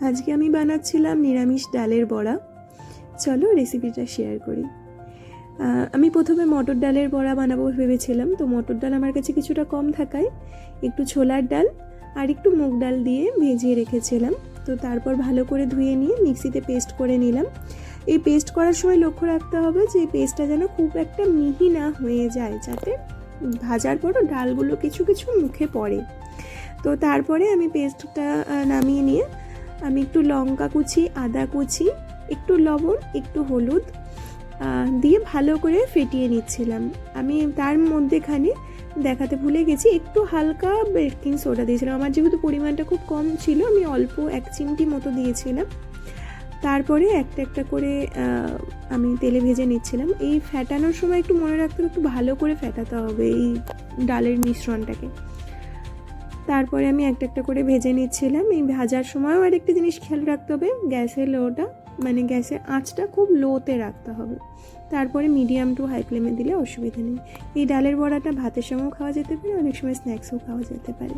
আজকে আমি বানাচ্ছিলাম নিরামিষ ডালের বড়া। চলো রেসিপিটা শেয়ার করি। আমি প্রথমে মটর ডালের বড়া বানাবো ভেবেছিলাম, তো মটর ডাল আমার কাছে কিছুটা কম থাকায় একটু ছোলার ডাল আর একটু মুগ ডাল দিয়ে ভেজিয়ে রেখেছিলাম। তো তারপর ভালো করে ধুয়ে নিয়ে মিক্সিতে পেস্ট করে নিলাম। এই পেস্ট করার সময় লক্ষ্য রাখতে হবে যে পেস্টটা যেন খুব একটা মিহি না হয়ে যায়, যাতে ভাজার পরও ডালগুলো কিছু কিছু মুখে পড়ে। তো তারপরে আমি পেস্টটা নামিয়ে নিয়ে আমি একটু লঙ্কা কুচি, আদা কুচি, একটু লবণ, একটু হলুদ দিয়ে ভালো করে ফেটিয়ে নিচ্ছিলাম। আমি তার মধ্যেখানে দেখাতে ভুলে গেছি, একটু হালকা বেকিং সোডা দিয়েছিলাম। আমার যেহেতু পরিমাণটা খুব কম ছিল, আমি অল্প 1 চিমটি মতো দিয়েছিলাম। তারপরে একটা একটা করে আমি তেলে ভেজে নিচ্ছিলাম। এই ফেটানোর সময় একটু মনে রাখতে হবে, একটু ভালো করে ফেটাতে হবে এই ডালের মিশ্রণটাকে। তারপরে আমি একটা একটা করে ভেজে নিচ্ছিলাম। এই ভাজার সময়ও আরেকটা জিনিস খেয়াল রাখতে হবে, গ্যাসের গ্যাসের আঁচটা খুব লোতে রাখতে হবে। তারপরে মিডিয়াম টু হাই ফ্লেমে দিলে অসুবিধা নেই। এই ডালের বড়াটা ভাতের সঙ্গেও খাওয়া যেতে পারে, অনেক সময় স্ন্যাক্সও খাওয়া যেতে পারে।